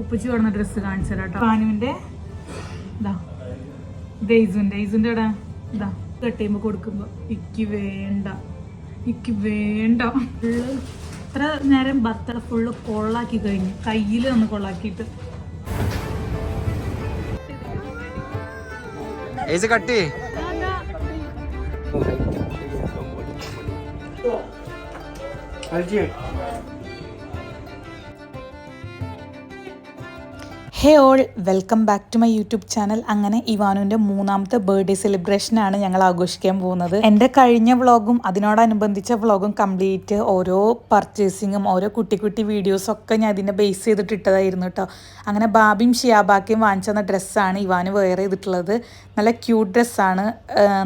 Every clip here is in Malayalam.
ഉപ്പച്ചി കൊടുന്ന ഡ്രസ്സ് കാണിച്ചു തരാം കേട്ടോ. പാനുവിൻ്റെ ഇതാ ഇസുൻ്റെ ഇടാ ഇതാ കട്ട് ചെയ്യുമ്പോൾ കൊടുക്കുമ്പോൾ ഇക്ക് വേണ്ട ഫുള്ള് ഇത്ര നേരം ബർത്തട ഫുള്ള് കൊള്ളാക്കി കഴിഞ്ഞു. കയ്യിൽ ഒന്ന് കൊള്ളാക്കിയിട്ട് കട്ടി hey all, welcome back to my YouTube channel. അങ്ങനെ ഇവാനുവിൻ്റെ 3ാമത്തെ ബർത്ത്ഡേ സെലിബ്രേഷനാണ് ഞങ്ങൾ ആഘോഷിക്കാൻ പോകുന്നത്. എൻ്റെ കഴിഞ്ഞ വ്ളോഗും അതിനോടനുബന്ധിച്ച വ്ളോഗും കംപ്ലീറ്റ് ഓരോ പർച്ചേസിങ്ങും ഓരോ കുട്ടി കുട്ടി വീഡിയോസൊക്കെ ഞാൻ അതിനെ ബേസ് ചെയ്തിട്ട് ഇട്ടതായിരുന്നു കേട്ടോ. അങ്ങനെ ബാബിയും ഷിയാബാക്കയും വാങ്ങിച്ചു തന്ന ഡ്രസ്സാണ് ഇവാന് വെയർ ചെയ്തിട്ടുള്ളത്. നല്ല ക്യൂട്ട് ഡ്രസ്സാണ്,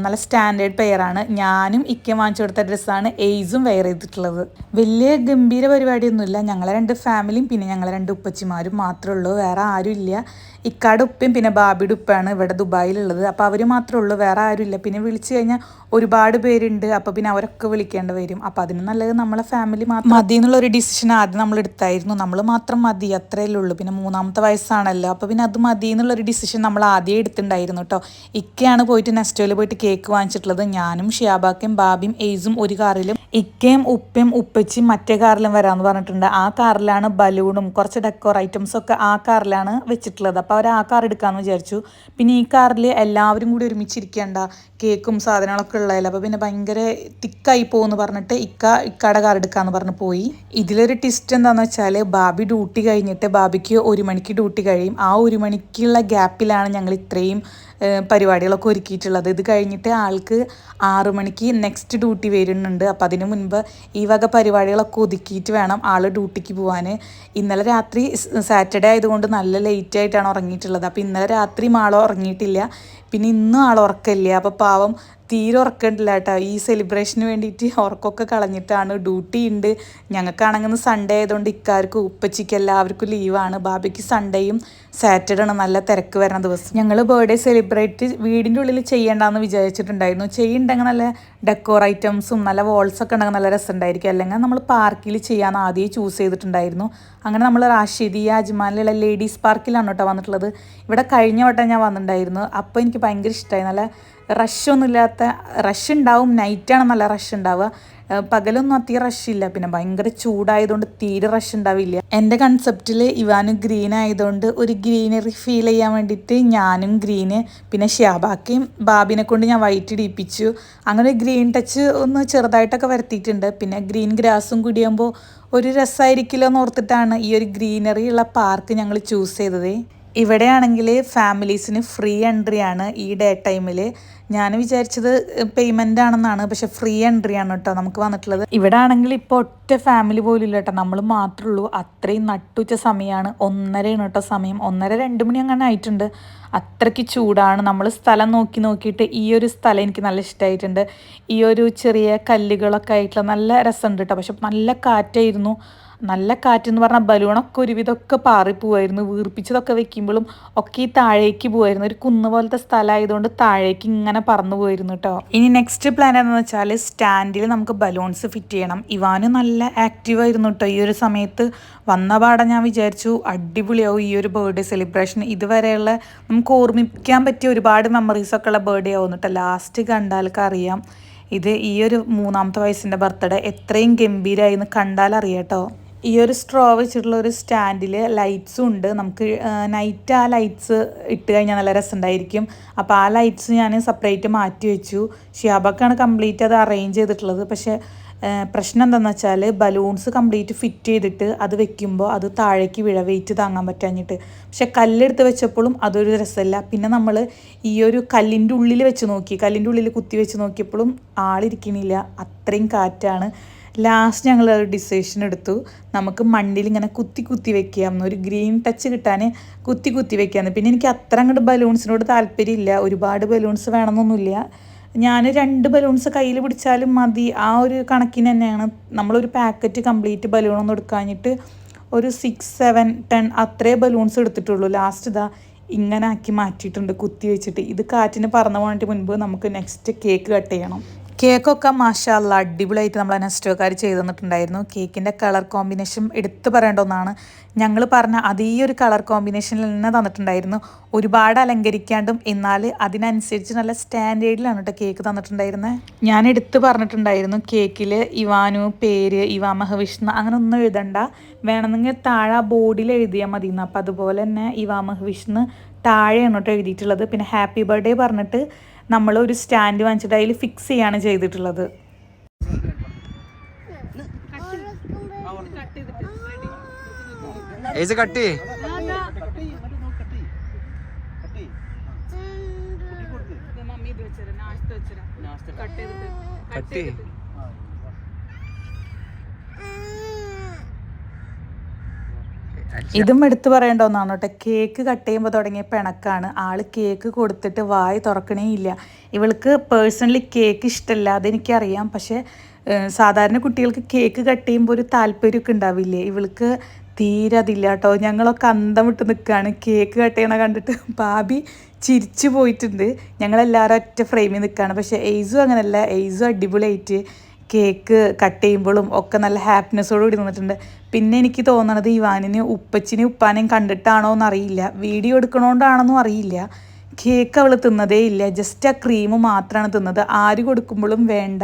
നല്ല സ്റ്റാൻഡേർഡ് പെയറാണ്. ഞാനും ഇക്കയും വാങ്ങിച്ചു കൊടുത്ത ഡ്രസ്സാണ് എയ്സും വെയർ ചെയ്തിട്ടുള്ളത്. വലിയ ഗംഭീര പരിപാടിയൊന്നുമില്ല. ഞങ്ങളെ 2 ഫാമിലിയും പിന്നെ ഞങ്ങളെ 2 ഉപ്പച്ചിമാരും മാത്രമേ ഉള്ളൂ, വേറെ ആരും ഇല്ല. ഇക്കാട് ഉപ്പയും പിന്നെ ബാബിയുടെ ഉപ്പയാണ് ഇവിടെ ദുബായിലുള്ളത്. അപ്പോൾ അവർ മാത്രമേ ഉള്ളൂ, വേറെ ആരുമില്ല. പിന്നെ വിളിച്ചു കഴിഞ്ഞാൽ ഒരുപാട് പേരുണ്ട്, അപ്പോൾ പിന്നെ അവരൊക്കെ വിളിക്കേണ്ടി വരും. അപ്പോൾ അതിന് നല്ലത് നമ്മളെ ഫാമിലി മാത്രം മതി എന്നുള്ളൊരു ഡിസിഷൻ ആദ്യം നമ്മൾ എടുത്തായിരുന്നു. നമ്മൾ മാത്രം മതി, അത്രയല്ലേ ഉള്ളൂ. പിന്നെ 3ാമത്തെ വയസ്സാണല്ലോ, അപ്പോൾ പിന്നെ അത് മതി എന്നുള്ളൊരു ഡിസിഷൻ നമ്മൾ ആദ്യം എടുത്തിട്ടുണ്ടായിരുന്നു കേട്ടോ. ഇക്കയാണ് പോയിട്ട് നെസ്റ്റോയിൽ പോയിട്ട് കേക്ക് വാങ്ങിച്ചിട്ടുള്ളത്. ഞാനും ഷിയാബാക്കയും ബാബിയും എയ്സും ഒരു കാറിലും ഇക്കയും ഉപ്പയും ഉപ്പച്ചിയും മറ്റേ കാറിലും വരാമെന്ന് പറഞ്ഞിട്ടുണ്ട്. ആ കാറിലാണ് ബലൂണും കുറച്ച് ഡെക്കോർ ഐറ്റംസൊക്കെ ആ കാറിലാണ് വെച്ചിട്ടുള്ളത്. അപ്പോൾ അവർ ആ കാർ എടുക്കാമെന്ന് വിചാരിച്ചു. പിന്നെ ഈ കാറിൽ എല്ലാവരും കൂടി ഒരുമിച്ചിരിക്കേണ്ട, കേക്കും സാധനങ്ങളൊക്കെ ഉള്ളതല്ല, അപ്പോൾ പിന്നെ ഭയങ്കര തിക്കായി പോകുമെന്ന് പറഞ്ഞിട്ട് ഇക്കാടെ കാർ എടുക്കാമെന്ന് പറഞ്ഞ് പോയി. ഇതിലൊരു ട്വിസ്റ്റ് എന്താണെന്ന് വെച്ചാൽ ബാബി ഡ്യൂട്ടി കഴിഞ്ഞിട്ട് ബാബിക്ക് 1 മണിക്ക് ഡ്യൂട്ടി കഴിയും. ആ 1 മണിക്കുള്ള ഗ്യാപ്പിലാണ് ഞങ്ങൾ ഇത്രയും പരിപാടികളൊക്കെ ഒരുക്കിയിട്ടുള്ളത്. ഇത് കഴിഞ്ഞിട്ട് ആൾക്ക് 6 മണിക്ക് നെക്സ്റ്റ് ഡ്യൂട്ടി വരുന്നുണ്ട്. അപ്പോൾ അതിന് മുൻപ് ഈ വക പരിപാടികളൊക്കെ ഒതുക്കിയിട്ട് വേണം ആൾ ഡ്യൂട്ടിക്ക് പോകാൻ. ഇന്നലെ രാത്രി സാറ്റർഡേ ആയതുകൊണ്ട് നല്ല ലേറ്റായിട്ടാണ് ഉറങ്ങിയിട്ടുള്ളത്. അപ്പോൾ ഇന്നലെ രാത്രി ആൾ ഉറങ്ങിയിട്ടില്ല, പിന്നെ ഇന്നും ആൾ ഉറക്കമില്ല. അപ്പോൾ പാവം തീരെ ഉറക്കമില്ല കേട്ടോ. ഈ സെലിബ്രേഷന് വേണ്ടിയിട്ട് ഉറക്കമൊക്കെ കളഞ്ഞിട്ടാണ്. ഡ്യൂട്ടി ഉണ്ട്. ഞങ്ങൾക്കാണെങ്കിൽ സൺഡേ ആയതുകൊണ്ട് ഇക്കാർക്കും ഉപ്പച്ചിക്ക് എല്ലാവർക്കും ലീവാണ്. ബാബിക്ക് സൺഡേയും സാറ്റർഡേ ആണ് നല്ല തിരക്ക് വരുന്ന ദിവസം. ഞങ്ങൾ ബർത്ത്ഡേ സെലിബ്രേറ്റ് വീടിൻ്റെ ഉള്ളിൽ ചെയ്യേണ്ടെന്ന് വിചാരിച്ചിട്ടുണ്ടായിരുന്നു. ചെയ്യുന്നുണ്ടെങ്കിൽ നല്ല ഡെക്കോർ ഐറ്റംസും നല്ല വോൾസൊക്കെ ഉണ്ടെങ്കിൽ നല്ല രസമുണ്ടായിരിക്കും. അല്ലെങ്കിൽ നമ്മൾ പാർക്കിൽ ചെയ്യാമെന്ന് ആദ്യം ചൂസ് ചെയ്തിട്ടുണ്ടായിരുന്നു. അങ്ങനെ നമ്മൾ റാഷിദി അജ്മാനിലുള്ള ലേഡീസ് പാർക്കിലാണ് കേട്ടോ വന്നിട്ടുള്ളത്. ഇവിടെ കഴിഞ്ഞ വട്ടം ഞാൻ വന്നിട്ടുണ്ടായിരുന്നു. അപ്പോൾ എനിക്ക് ഭയങ്കര ഇഷ്ടമായി. നല്ല റഷൊന്നുമില്ലാത്ത, റഷ് ഉണ്ടാവും, നൈറ്റാണ് നല്ല റഷ് ഉണ്ടാവുക, പകലൊന്നും അധികം റഷില്ല. പിന്നെ ഭയങ്കര ചൂടായതുകൊണ്ട് തീരെ റഷ് ഉണ്ടാവില്ല. എൻ്റെ കൺസെപ്റ്റിൽ ഇവാനും ഗ്രീൻ ആയതുകൊണ്ട് ഒരു ഗ്രീനറി ഫീൽ ചെയ്യാൻ വേണ്ടിയിട്ട് ഞാനും ഗ്രീന്, പിന്നെ ഷിയാബാക്കയും ബാബിനെ കൊണ്ട് ഞാൻ വൈറ്റ് ഇടിപ്പിച്ചു. അങ്ങനെ ഗ്രീൻ ടച്ച് ഒന്ന് ചെറുതായിട്ടൊക്കെ വരുത്തിയിട്ടുണ്ട്. പിന്നെ ഗ്രീൻ ഗ്രാസും കൂടിയാകുമ്പോൾ ഒരു രസമായിരിക്കില്ലോ എന്ന് ഓർത്തിട്ടാണ് ഈ ഒരു ഗ്രീനറി ഉള്ള പാർക്ക് ഞങ്ങൾ ചൂസ് ചെയ്തത്. ഇവിടെയാണെങ്കിൽ ഫാമിലീസിന് ഫ്രീ എൻട്രി ആണ് ഈ ഡേ ടൈമിൽ. ഞാൻ വിചാരിച്ചത് പേയ്മെൻ്റ് ആണെന്നാണ്, പക്ഷെ ഫ്രീ എൻട്രി ആണ് കേട്ടോ നമുക്ക് വന്നിട്ടുള്ളത്. ഇവിടെ ആണെങ്കിൽ ഇപ്പോൾ ഒറ്റ ഫാമിലി പോലും ഇല്ല കേട്ടോ, നമ്മൾ മാത്രമേ ഉള്ളൂ. അത്രയും നട്ടുച്ച സമയമാണ്, 1:30 കേട്ടോ സമയം. 1:30-2 മണി അങ്ങനെ ആയിട്ടുണ്ട്. അത്രയ്ക്ക് ചൂടാണ്. നമ്മൾ സ്ഥലം നോക്കിയിട്ട് ഈ ഒരു സ്ഥലം എനിക്ക് നല്ല ഇഷ്ടമായിട്ടുണ്ട്. ഈ ഒരു ചെറിയ കല്ലുകളൊക്കെ ആയിട്ടുള്ള നല്ല രസമുണ്ട് കേട്ടോ. പക്ഷെ നല്ല കാറ്റായിരുന്നു. നല്ല കാറ്റെന്ന് പറഞ്ഞാൽ ബലൂണൊക്കെ ഒരുവിധമൊക്കെ പാറിപ്പോവായിരുന്നു. വീർപ്പിച്ചതൊക്കെ വെക്കുമ്പോഴും ഒക്കെ ഈ താഴേക്ക് പോവായിരുന്നു. ഒരു കുന്ന് പോലത്തെ സ്ഥലമായതുകൊണ്ട് താഴേക്ക് ഇങ്ങനെ പറന്നു പോയിരുന്നു കേട്ടോ. ഇനി നെക്സ്റ്റ് പ്ലാൻ എന്താണെന്ന് വെച്ചാൽ സ്റ്റാൻഡിൽ നമുക്ക് ബലൂൺസ് ഫിറ്റ് ചെയ്യണം. ഇവാനും നല്ല ആക്റ്റീവായിരുന്നു കേട്ടോ. ഈ ഒരു സമയത്ത് വന്ന പാടെ ഞാൻ വിചാരിച്ചു അടിപൊളിയാവും ഈ ഒരു ബർത്ത്ഡേ സെലിബ്രേഷൻ. ഇതുവരെയുള്ള നമുക്ക് ഓർമ്മിക്കാൻ പറ്റിയ ഒരുപാട് മെമ്മറീസൊക്കെ ഉള്ള ബർത്ത്ഡേ ആവും കേട്ടോ. ലാസ്റ്റ് കണ്ടാലൊക്കെ അറിയാം ഇത് ഈ ഒരു 3ാമത്തെ വയസ്സിൻ്റെ ബർത്ത്ഡേ എത്രയും ഗംഭീരമായി എന്ന് കണ്ടാലറിയാം കേട്ടോ. ഈ ഒരു സ്ട്രോ വെച്ചിട്ടുള്ള ഒരു സ്റ്റാൻഡിൽ ലൈറ്റ്സും ഉണ്ട്. നമുക്ക് നൈറ്റ് ആ ലൈറ്റ്സ് ഇട്ട് കഴിഞ്ഞാൽ നല്ല രസമുണ്ടായിരിക്കും. അപ്പോൾ ആ ലൈറ്റ്സ് ഞാൻ സെപ്പറേറ്റ് മാറ്റി വെച്ചു. ഷിയാബക്കാണ് കംപ്ലീറ്റ് അത് അറേഞ്ച് ചെയ്തിട്ടുള്ളത്. പക്ഷേ പ്രശ്നം എന്താണെന്ന് വെച്ചാൽ ബലൂൺസ് കംപ്ലീറ്റ് ഫിറ്റ് ചെയ്തിട്ട് അത് വെക്കുമ്പോൾ അത് താഴേക്ക് വെയിറ്റ് താങ്ങാൻ പറ്റാഞ്ഞിട്ട്. പക്ഷെ കല്ലെടുത്ത് വെച്ചപ്പോഴും അതൊരു രസമല്ല. പിന്നെ നമ്മൾ ഈ ഒരു കല്ലിൻ്റെ ഉള്ളിൽ വെച്ച് നോക്കി, കല്ലിൻ്റെ ഉള്ളിൽ കുത്തി വെച്ച് നോക്കിയപ്പോഴും ആളിരിക്കണില്ല, അത്രയും കാറ്റാണ്. ലാസ്റ്റ് ഞങ്ങൾ ഒരു ഡിസിഷൻ എടുത്തു, നമുക്ക് മണ്ണിൽ ഇങ്ങനെ കുത്തി വെക്കാം, ഒരു ഗ്രീൻ ടച്ച് കിട്ടാൻ കുത്തി വെക്കാമെന്ന്. പിന്നെ എനിക്ക് അത്ര അങ്ങോട്ട് ബലൂൺസിനോട് താല്പര്യമില്ല, ഒരുപാട് ബലൂൺസ് വേണമെന്നൊന്നുമില്ല. ഞാൻ 2 ബലൂൺസ് കയ്യിൽ പിടിച്ചാലും മതി, ആ ഒരു കണക്കിന് തന്നെയാണ്. നമ്മളൊരു പാക്കറ്റ് കംപ്ലീറ്റ് ബലൂണൊന്നും എടുക്കാഞ്ഞിട്ട് ഒരു 6, 7, 10 അത്രേ ബലൂൺസ് എടുത്തിട്ടുള്ളൂ. ലാസ്റ്റ് ഇതാ ഇങ്ങനെ ആക്കി മാറ്റിയിട്ടുണ്ട് കുത്തി വെച്ചിട്ട്. ഇത് കാറ്റിന് പറന്നു പോകാനായിട്ട് മുൻപ് നമുക്ക് നെക്സ്റ്റ് കേക്ക് കട്ട് ചെയ്യണം. കേക്കൊക്കെ മാഷാ അല്ലാ അടിപൊളിയായിട്ട് നമ്മളെ നെസ്റ്റോക്കാർ ചെയ്ത് തന്നിട്ടുണ്ടായിരുന്നു. കേക്കിൻ്റെ കളർ കോമ്പിനേഷൻ എടുത്തു പറയേണ്ട ഒന്നാണ്. ഞങ്ങൾ പറഞ്ഞ അതേ ഒരു കളർ കോമ്പിനേഷനിൽ തന്നെ തന്നിട്ടുണ്ടായിരുന്നു. ഒരുപാട് അലങ്കരിക്കാണ്ടും എന്നാൽ അതിനനുസരിച്ച് നല്ല സ്റ്റാൻഡേർഡിലാണ് കേട്ടോ കേക്ക് തന്നിട്ടുണ്ടായിരുന്നത്. ഞാൻ എടുത്തു പറഞ്ഞിട്ടുണ്ടായിരുന്നു കേക്കിൽ ഇവാനു പേര് ഇവാ മഹവിഷ്ണു അങ്ങനെ ഒന്നും എഴുതണ്ട, വേണമെങ്കിൽ താഴെ ബോർഡിൽ എഴുതിയാൽ മതി എന്ന്. അപ്പോൾ അതുപോലെ തന്നെ ഇവാ മഹവിഷ്ണു താഴെയാണ് കേട്ടോ എഴുതിയിട്ടുള്ളത്. പിന്നെ ഹാപ്പി ബർത്ത്ഡേ പറഞ്ഞിട്ട് നമ്മൾ ഒരു സ്റ്റാൻഡ് വാങ്ങിച്ചിട്ട് അതിൽ ഫിക്സ് ചെയ്യാണ് ചെയ്തിട്ടുള്ളത്. ഇതും എടുത്തു പറയേണ്ട ഒന്നാണ് കേട്ടോ. കേക്ക് കട്ട് ചെയ്യുമ്പോൾ തുടങ്ങിയ പിണക്കാണ്. ആള് കേക്ക് കൊടുത്തിട്ട് വായി തുറക്കണേ ഇല്ല. ഇവൾക്ക് പേഴ്സണലി കേക്ക് ഇഷ്ടമല്ല, അതെനിക്കറിയാം. പക്ഷേ സാധാരണ കുട്ടികൾക്ക് കേക്ക് കട്ട് ചെയ്യുമ്പോൾ ഒരു താല്പര്യമൊക്കെ ഉണ്ടാവില്ലേ, ഇവൾക്ക് തീരെ അതില്ല കേട്ടോ. ഞങ്ങളൊക്കെ അന്തം വിട്ട് നിൽക്കുകയാണ് കേക്ക് കട്ട് ചെയ്യണ കണ്ടിട്ട്. ബാബി ചിരിച്ചു പോയിട്ടുണ്ട്. ഞങ്ങളെല്ലാവരും ഒറ്റ ഫ്രെയിമിൽ നിൽക്കുകയാണ്. പക്ഷേ എയ്സു അങ്ങനെയല്ല, എയ്സു അടിപൊളിയായിട്ട് കേക്ക് കട്ട് ചെയ്യുമ്പോഴും ഒക്കെ നല്ല ഹാപ്പിനെസ്സോട് കൂടി നിന്നിട്ടുണ്ട്. പിന്നെ എനിക്ക് തോന്നണത് ഇവാനിന് ഉപ്പച്ചിനെയും ഉപ്പാനെയും കണ്ടിട്ടാണോ എന്നറിയില്ല, വീഡിയോ എടുക്കണോണ്ടാണെന്നും അറിയില്ല, കേക്ക് അവൾ തിന്നതേ ഇല്ല. ജസ്റ്റ് ആ ക്രീം മാത്രമാണ് തിന്നത്. ആര് കൊടുക്കുമ്പോഴും വേണ്ട,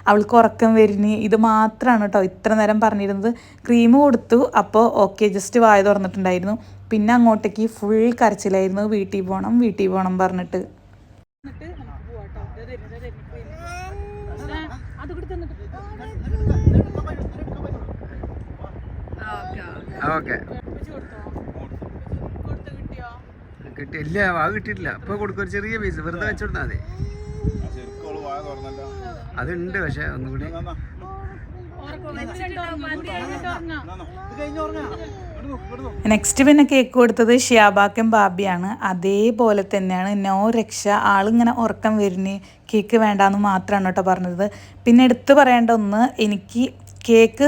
അവൾക്ക് ഉറക്കം വരുന്നു, ഇത് മാത്രമാണ് കേട്ടോ ഇത്ര നേരം പറഞ്ഞിരുന്നത്. ക്രീം കൊടുത്തു, അപ്പോൾ ഓക്കെ ജസ്റ്റ് വായ തുറന്നിട്ടുണ്ടായിരുന്നു. പിന്നെ അങ്ങോട്ടേക്ക് ഫുൾ കരച്ചിലായിരുന്നു, വീട്ടിൽ പോകണം പറഞ്ഞിട്ട്. കിട്ടിയില്ല, കിട്ടിയിട്ടില്ല. ഇപ്പൊ കൊടുക്കും, ഒരു ചെറിയ പീസ് വെറുതെ വെച്ചോടുത്താൽ മതി. അതുണ്ട്, പക്ഷെ ഒന്നുകൂടി നെക്സ്റ്റ് പിന്നെ കേക്ക് കൊടുത്തത് ഷിയാബാക്കും ബാബിയാണ്. അതേപോലെ തന്നെയാണ്, നോ രക്ഷ. ആളിങ്ങനെ ഉറക്കം വരുന്ന്, കേക്ക് വേണ്ടാന്ന് മാത്രമാണ് കേട്ടോ പറഞ്ഞത്. പിന്നെ എടുത്തു പറയേണ്ട ഒന്ന്, എനിക്ക് കേക്ക്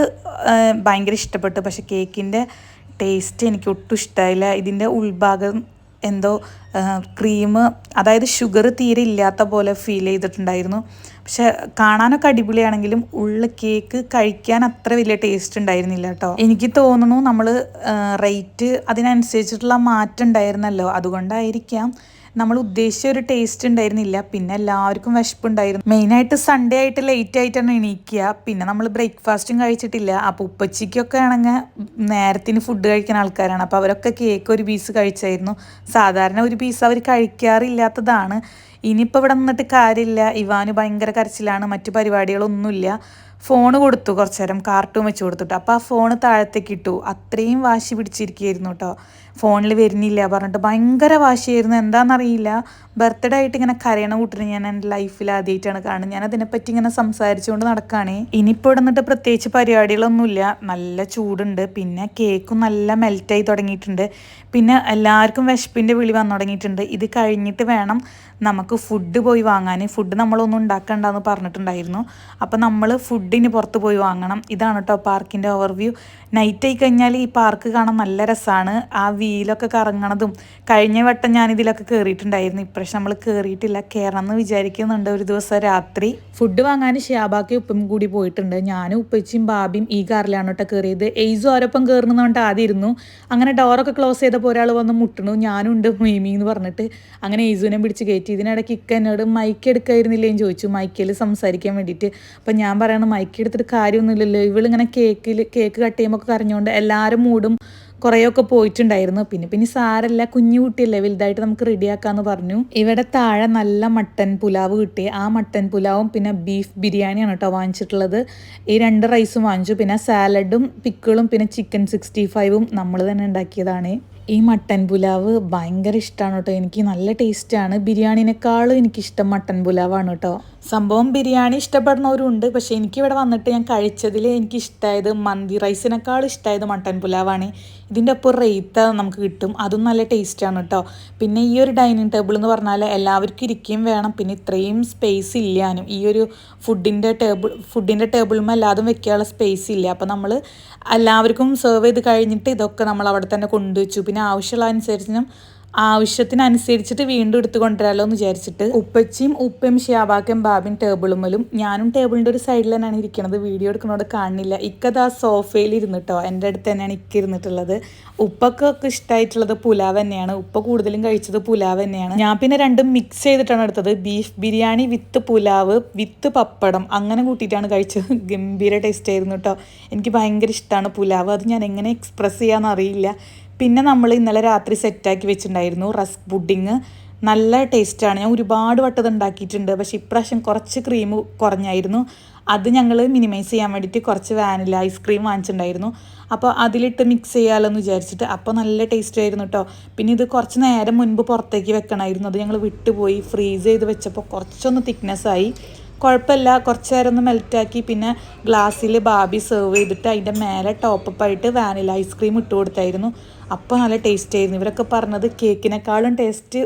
ഭയങ്കര ഇഷ്ടപ്പെട്ടു. പക്ഷെ കേക്കിൻ്റെ ടേസ്റ്റ് എനിക്ക് ഒട്ടും ഇഷ്ടമായില്ല. ഇതിൻ്റെ ഉൾഭാഗം എന്തോ ക്രീം, അതായത് ഷുഗർ തീരെ ഇല്ലാത്ത പോലെ ഫീൽ ചെയ്തിട്ടുണ്ടായിരുന്നു. പക്ഷെ കാണാനൊക്കെ അടിപൊളിയാണെങ്കിലും ഉള്ളിൽ കേക്ക് കഴിക്കാൻ അത്ര വലിയ ടേസ്റ്റ് ഉണ്ടായിരുന്നില്ല കേട്ടോ. എനിക്ക് തോന്നുന്നു നമ്മൾ റേറ്റ് അതിനനുസരിച്ചിട്ടുള്ള മാറ്റം ഉണ്ടായിരുന്നല്ലോ, അതുകൊണ്ടായിരിക്കാം നമ്മൾ ഉദ്ദേശിച്ച ഒരു ടേസ്റ്റ് ഉണ്ടായിരുന്നില്ല. പിന്നെ എല്ലാവർക്കും വിശപ്പുണ്ടായിരുന്നു. മെയിനായിട്ട് സൺഡേ ആയിട്ട് ലേറ്റ് ആയിട്ടാണ് എണീക്കുക. പിന്നെ നമ്മൾ ബ്രേക്ക്ഫാസ്റ്റും കഴിച്ചിട്ടില്ല. അപ്പോൾ ഉപ്പച്ചിക്കൊക്കെ ആണെങ്കിൽ നേരത്തിന് ഫുഡ് കഴിക്കുന്ന ആൾക്കാരാണ്. അപ്പോൾ അവരൊക്കെ കേക്ക് ഒരു പീസ് കഴിച്ചായിരുന്നു. സാധാരണ ഒരു പീസ് അവർ കഴിക്കാറില്ലാത്തതാണ്. ഇനിയിപ്പോൾ ഇവിടെ നിന്നിട്ട് കാര്യമില്ല, ഇവാന് ഭയങ്കര കരച്ചിലാണ്, മറ്റു പരിപാടികളൊന്നുമില്ല. ഫോണ് കൊടുത്തു, കുറച്ചു നേരം കാർട്ടൂൺ വെച്ച് കൊടുത്തിട്ട്. അപ്പോൾ ആ ഫോണ് താഴത്തേക്ക് ഇട്ടു. അത്രയും വാശി പിടിച്ചിരിക്കുകയായിരുന്നു കേട്ടോ. ഫോണിൽ വരുന്നില്ല പറഞ്ഞിട്ട് ഭയങ്കര വാശിയായിരുന്നു. എന്താണെന്നറിയില്ല, ബർത്ത്ഡേ ആയിട്ട് ഇങ്ങനെ കരയണ കൂട്ടിന് ഞാൻ എൻ്റെ ലൈഫിൽ ആദ്യമായിട്ടാണ് കാണുന്നത്. ഞാൻ അതിനെപ്പറ്റി ഇങ്ങനെ സംസാരിച്ചുകൊണ്ട് നടക്കുകയാണ്. ഇനിയിപ്പോൾ ഇവിടെ നിന്നിട്ട് പ്രത്യേകിച്ച് പരിപാടികളൊന്നുമില്ല, നല്ല ചൂടുണ്ട്. പിന്നെ കേക്കും നല്ല മെൽറ്റായി തുടങ്ങിയിട്ടുണ്ട്. പിന്നെ എല്ലാവർക്കും വിശപ്പിൻ്റെ വിളി വന്നു തുടങ്ങിയിട്ടുണ്ട്. ഇത് കഴിഞ്ഞിട്ട് വേണം നമുക്ക് ഫുഡ് പോയി വാങ്ങാൻ. ഫുഡ് നമ്മളൊന്നും ഉണ്ടാക്കണ്ടെന്ന് പറഞ്ഞിട്ടുണ്ടായിരുന്നു. അപ്പോൾ നമ്മൾ ഫുഡിന് പുറത്ത് പോയി വാങ്ങണം. ഇതാണ് കേട്ടോ പാർക്കിൻ്റെ ഓവർവ്യൂ. നൈറ്റ് ആയി കഴിഞ്ഞാൽ ഈ പാർക്ക് കാണാൻ നല്ല രസമാണ്. ആ വീലൊക്കെ കറങ്ങണതും. കഴിഞ്ഞ വട്ടം ഞാനിതിലൊക്കെ കയറിയിട്ടുണ്ടായിരുന്നു, ഇപ്രാവശ്യം നമ്മൾ കയറിയിട്ടില്ല. കയറണം എന്ന് വിചാരിക്കുന്നുണ്ട് ഒരു ദിവസം രാത്രി. ഫുഡ് വാങ്ങാൻ ഷിയാബാക്കി ഉപ്പും കൂടി പോയിട്ടുണ്ട്. ഞാനും ഉപ്പച്ചിയും ബാബിയും ഈ കാറിലാണ് കേട്ടോ കയറിയത്. എയ്സും ആരൊപ്പം കയറുന്നതുകൊണ്ട് ആദ്യം ഇരുന്നു. അങ്ങനെ ഡോറൊക്കെ ക്ലോസ് ചെയ്തപ്പോൾ ഒരാൾ വന്ന് മുട്ടണു, ഞാനുണ്ട് മീമി എന്ന് പറഞ്ഞിട്ട്. അങ്ങനെ എയ്സുവിനെ പിടിച്ച് കയറ്റി. ഇതിനിടയ്ക്ക് ഇക്ക എന്നോട് മൈക്ക് എടുക്കായിരുന്നില്ലേന്ന് ചോദിച്ചു, മൈക്കിൽ സംസാരിക്കാൻ വേണ്ടിയിട്ട്. അപ്പം ഞാൻ പറയണം മൈക്ക് എടുത്തിട്ട് കാര്യമൊന്നുമില്ലല്ലോ, ഇവളിങ്ങനെ കേക്ക് കട്ട് ചെയ്യുമ്പോൾ കരഞ്ഞുകൊണ്ട് എല്ലാവരും മൂടും കുറേയൊക്കെ പോയിട്ടുണ്ടായിരുന്നു. പിന്നെ സാരല്ല, കുഞ്ഞു കുട്ടിയല്ലേ, വലുതായിട്ട് നമുക്ക് റെഡിയാക്കാന്ന് പറഞ്ഞു. ഇവിടെ താഴെ നല്ല മട്ടൻ പുലാവ് കിട്ടി. ആ മട്ടൻ പുലാവും പിന്നെ ബീഫ് ബിരിയാണിയാണ് കേട്ടോ വാങ്ങിച്ചിട്ടുള്ളത്. ഈ 2 റൈസും വാങ്ങിച്ചു. പിന്നെ സാലഡും പിക്കിളും പിന്നെ ചിക്കൻ 65ഉം നമ്മൾ തന്നെ ഉണ്ടാക്കിയതാണ്. ഈ മട്ടൻ പുലാവ് ഭയങ്കര ഇഷ്ടമാണ് കേട്ടോ, എനിക്ക് നല്ല ടേസ്റ്റാണ്. ബിരിയാണിനേക്കാളും എനിക്കിഷ്ടം മട്ടൻ പുലാവാണ് കേട്ടോ. സംഭവം ബിരിയാണി ഇഷ്ടപ്പെടുന്നവരുണ്ട്, പക്ഷേ എനിക്കിവിടെ വന്നിട്ട് ഞാൻ കഴിച്ചതിൽ എനിക്കിഷ്ടമായത് മന്തി റൈസിനേക്കാളും ഇഷ്ടമായത് മട്ടൻ പുലാവാണ്. ഇതിൻ്റെ ഒപ്പം റേത്ത നമുക്ക് കിട്ടും, അതും നല്ല ടേസ്റ്റാണ് കേട്ടോ. പിന്നെ ഈ ഒരു ഡൈനിങ് ടേബിൾ എന്ന് പറഞ്ഞാൽ എല്ലാവർക്കും ഇരിക്കുകയും വേണം. പിന്നെ ഇത്രയും സ്പേസ് ഇല്ലാനും ഈ ഒരു ഫുഡിൻ്റെ ടേബിളും എല്ലാതും വെക്കാനുള്ള സ്പേസ് ഇല്ല. അപ്പോൾ നമ്മൾ എല്ലാവർക്കും സെർവ് ചെയ്ത് കഴിഞ്ഞിട്ട് ഇതൊക്കെ നമ്മൾ അവിടെ തന്നെ കൊണ്ടുവച്ചു. പിന്നെ ആവശ്യമുള്ള അനുസരിച്ചും ആവശ്യത്തിനനുസരിച്ചിട്ട് വീണ്ടും എടുത്ത് കൊണ്ടുവരാമല്ലോ എന്ന് വിചാരിച്ചിട്ട് ഉപ്പച്ചിയും ഉപ്പയും ഷിയാബാക്കും ബാബിയും ടേബിളുമ്മലും ഞാനും ടേബിളിൻ്റെ ഒരു സൈഡിൽ തന്നെയാണ് ഇരിക്കുന്നത്. വീഡിയോ എടുക്കുന്നതോട് കാണുന്നില്ല. ഇക്കത് ആ സോഫയിൽ ഇരുന്നിട്ടോ, എൻ്റെ അടുത്ത് തന്നെയാണ് ഇക്ക ഇരുന്നിട്ടുള്ളത്. ഉപ്പക്കൊക്കെ ഇഷ്ടമായിട്ടുള്ളത് പുലാവ് തന്നെയാണ്. ഉപ്പ കൂടുതലും കഴിച്ചത് പുലാവ് തന്നെയാണ്. ഞാൻ പിന്നെ രണ്ടും മിക്സ് ചെയ്തിട്ടാണ് എടുത്തത്. ബീഫ് ബിരിയാണി വിത്ത് പുലാവ് വിത്ത് പപ്പടം അങ്ങനെ കൂട്ടിയിട്ടാണ് കഴിച്ചത്. ഗംഭീര ടേസ്റ്റ് ആയിരുന്നു കേട്ടോ. എനിക്ക് ഭയങ്കര ഇഷ്ടമാണ് പുലാവ്. അത് ഞാൻ എങ്ങനെ എക്സ്പ്രസ് ചെയ്യാമെന്ന് അറിയില്ല. പിന്നെ നമ്മൾ ഇന്നലെ രാത്രി സെറ്റാക്കി വെച്ചിട്ടുണ്ടായിരുന്നു റസ്ക് പുഡിങ്. നല്ല ടേസ്റ്റാണ്. ഞാൻ ഒരുപാട് വട്ടം ഉണ്ടാക്കിയിട്ടുണ്ട്. പക്ഷേ ഇപ്രാവശ്യം കുറച്ച് ക്രീം കുറഞ്ഞായിരുന്നു. അത് ഞങ്ങൾ മിനിമൈസ് ചെയ്യാൻ വേണ്ടിയിട്ട് കുറച്ച് വാനില ഐസ്ക്രീം വാങ്ങിച്ചിട്ടുണ്ടായിരുന്നു. അപ്പോൾ അതിലിട്ട് മിക്സ് ചെയ്യാമല്ലോ എന്ന് വിചാരിച്ചിട്ട്. അപ്പോൾ നല്ല ടേസ്റ്റ് ആയിരുന്നു കേട്ടോ. പിന്നെ ഇത് കുറച്ച് നേരം മുൻപ് പുറത്തേക്ക് വെക്കണമായിരുന്നു. അത് ഞങ്ങൾ വിട്ടുപോയി. ഫ്രീസ് ചെയ്ത് വെച്ചപ്പോൾ കുറച്ചൊന്ന് തിക്നെസ്സായി. കുഴപ്പമില്ല, കുറച്ച് നേരം ഒന്ന് മെൽറ്റാക്കി പിന്നെ ഗ്ലാസ്സിൽ ബാബി സെർവ് ചെയ്തിട്ട് അതിൻ്റെ മേലെ ടോപ്പപ്പായിട്ട് വാനില ഐസ്ക്രീം ഇട്ട് കൊടുത്തായിരുന്നു. അപ്പോൾ നല്ല ടേസ്റ്റ് ആയിരുന്നു. ഇവരൊക്കെ പറഞ്ഞത് കേക്കിനേക്കാളും ടേസ്റ്റ്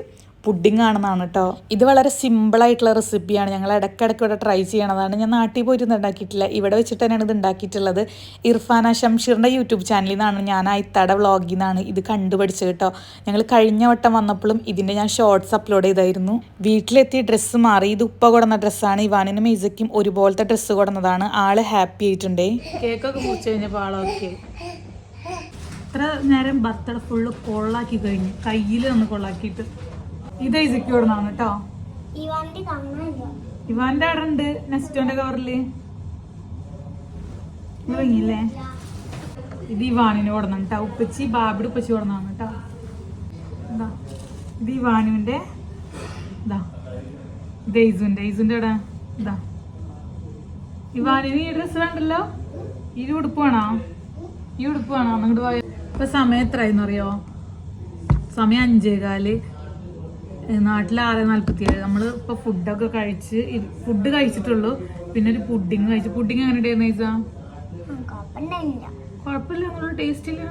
പുഡിംഗ് ആണെന്നാണ് കേട്ടോ. ഇത് വളരെ സിമ്പിളായിട്ടുള്ള റെസിപ്പിയാണ്. ഞങ്ങൾ ഇടയ്ക്കിടയ്ക്ക് ഇവിടെ ട്രൈ ചെയ്യണതാണ്. ഞാൻ നാട്ടിൽ പോയിട്ട് ഉണ്ടാക്കിയിട്ടില്ല, ഇവിടെ വെച്ചിട്ട് തന്നെയാണ് ഇത് ഉണ്ടാക്കിയിട്ടുള്ളത്. ഇർഫാന ഷംഷീറിൻ്റെ യൂട്യൂബ് ചാനലിൽ നിന്നാണ്, ഞാൻ ഇത്താടെ വ്ളോഗിൽ നിന്നാണ് ഇത് കണ്ടുപിടിച്ചത് കേട്ടോ. ഞങ്ങൾ കഴിഞ്ഞ വട്ടം വന്നപ്പോഴും ഇതിൻ്റെ ഞാൻ ഷോർട്സ് അപ്ലോഡ് ചെയ്തായിരുന്നു. വീട്ടിലെത്തി ഡ്രസ്സ് മാറി. ഇത് ഉപ്പ കൊടുന്ന ഡ്രസ്സാണ്. ഇവാനിനും മീസയ്ക്കും ഒരുപോലത്തെ ഡ്രസ്സ് കൊടുന്നതാണ്. ആള് ഹാപ്പി ആയിട്ടുണ്ടേ. കേക്കൊക്കെ മുറിച്ച് കഴിഞ്ഞപ്പോൾ ആളൊക്കെ ഇത്ര നേരം ബർത്തഡ ഫുള്ള് കൊള്ളാക്കി കഴിഞ്ഞു. കയ്യിൽ ഒന്ന് കൊള്ളാക്കിയിട്ട് ഇത് ഐസക്ക് കൊടുന്നാണ് കേട്ടോ. ഇവാന്റെ അവിടെ ഉണ്ട് നെസ്റ്റോന്റെ കവറില് ഇറങ്ങിയില്ലേ. ഇത് ഇവാനിന് കൊടുന്നാണ് കേട്ടോ. ഉപ്പച്ചി ബാബിയുടെ ഉപ്പച്ചി കൊടുന്നാണ് കേട്ടോ. എന്താ ഇത് ഇവാനുവിന്റെ ഇതാ. ഇത് ഐസുന്റെ അവിടെ ഇതാ. ഇവാനിന് ഈ ഡ്രസ്സ് വേണ്ടല്ലോ. ഈ ഉടുപ്പ് വേണോ? ഈ ഉടുപ്പ് വേണോ? അങ്ങോട്ട് പോയ ഇപ്പൊ സമയം എത്രയെന്ന് അറിയോ? സമയം 5:15. നാട്ടിൽ 6:47. നമ്മൾ ഇപ്പോൾ ഫുഡൊക്കെ കഴിച്ച് ഫുഡ് കഴിച്ചിട്ടുള്ളൂ. പിന്നെ ഒരു പുഡിങ് കഴിച്ചു. പുഡിങ് എങ്ങനെ ഉണ്ടായിരുന്നു ഐസ? കുഴപ്പമില്ല. നമ്മൾ ടേസ്റ്റ് ഇല്ല.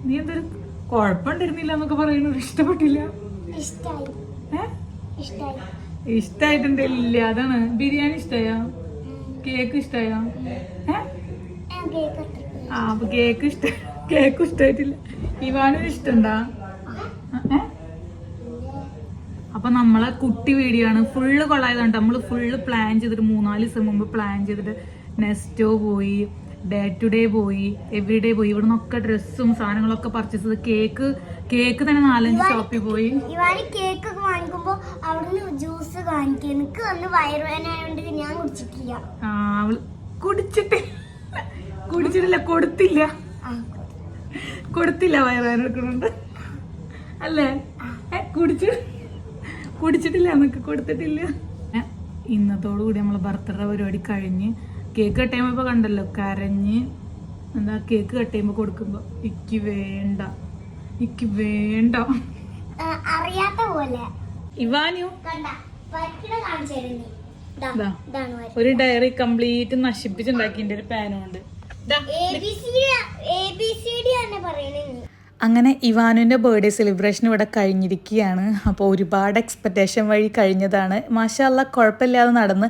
നീ എന്തൊരു കുഴപ്പമുണ്ടായിരുന്നില്ല എന്നൊക്കെ പറയുന്നത് ഇഷ്ടപ്പെട്ടില്ല. ഇഷ്ടായിട്ടുണ്ട്. ഇല്ല അതാണ്. ബിരിയാണി ഇഷ്ടായോ? കേക്ക് ഇഷ്ടായോ? അപ്പൊ കേക്ക് ഇഷ്ടായിട്ടില്ല. ഇവാനും ഇഷ്ടണ്ടാ? അപ്പൊ നമ്മളെ കുട്ടി വീഡിയോ ആണ്. ഫുള്ള് കൊള്ളായതുകൊണ്ട് നമ്മൾ ഫുള്ള് പ്ലാൻ ചെയ്തിട്ട് 3-4 ദിവസം മുമ്പ് പ്ലാൻ ചെയ്തിട്ട് നെസ്റ്റോ പോയി, ഡേ ടു ഡേ പോയി, എവറി ഡേ പോയി. ഇവിടെ നിന്നൊക്കെ ഡ്രസ്സും സാധനങ്ങളൊക്കെ പർച്ചേസ് ചെയ്ത് കേക്ക് തന്നെ 4-5 ഷോപ്പിൽ പോയി. കേക്ക് ഒക്കെ വാങ്ങിക്കുമ്പോ അവിടുന്ന് ജ്യൂസ് വാങ്ങിക്കും. എനിക്ക് വന്ന് വയറുവേദനയായോണ്ട് ഞാൻ കുടിച്ചിട്ടില്ല. അവള് കുടിച്ചിട്ടില്ല. കൊടുത്തില്ല വയറുവേദന എടുക്കുന്നുണ്ട് അല്ലേ? കുടിച്ചിട്ടില്ല, നമുക്ക് കൊടുത്തിട്ടില്ല. ഇന്നത്തോടു കൂടി നമ്മളെ ബർത്ത്ഡേ പരിപാടി കഴിഞ്ഞ് കേക്ക് കട്ട് ചെയ്യുമ്പോൾ കണ്ടല്ലോ കരഞ്ഞ്. എന്താ കേക്ക് കട്ട് ചെയ്യുമ്പോൾ കൊടുക്കുമ്പോൾ എനിക്ക് വേണ്ട അറിയാത്ത പോലെ ഇവാനു ഒരു ഡയറി കംപ്ലീറ്റ് നശിപ്പിച്ചുണ്ടാക്കിന്റെ ഒരു പാനുണ്ട്. അങ്ങനെ ഇവാനുവിൻ്റെ ബർത്ത്ഡേ സെലിബ്രേഷൻ ഇവിടെ കഴിഞ്ഞിരിക്കുകയാണ്. അപ്പോൾ ഒരുപാട് എക്സ്പെക്റ്റേഷൻ വഴി കഴിഞ്ഞതാണ്. മാഷാ അല്ലാ കുഴപ്പമില്ലാതെ നടന്ന്.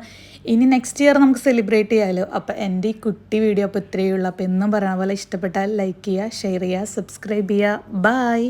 ഇനി നെക്സ്റ്റ് ഇയർ നമുക്ക് സെലിബ്രേറ്റ് ചെയ്യാമല്ലോ. അപ്പോൾ എൻ്റെ ഈ കുട്ടി വീഡിയോ അപ്പോൾ ഇത്രയേ ഉള്ളൂ. അപ്പോൾ എന്നും പറയുന്ന പോലെ ഇഷ്ടപ്പെട്ടാൽ ലൈക്ക് ചെയ്യുക, ഷെയർ ചെയ്യുക, സബ്സ്ക്രൈബ് ചെയ്യുക. ബൈ.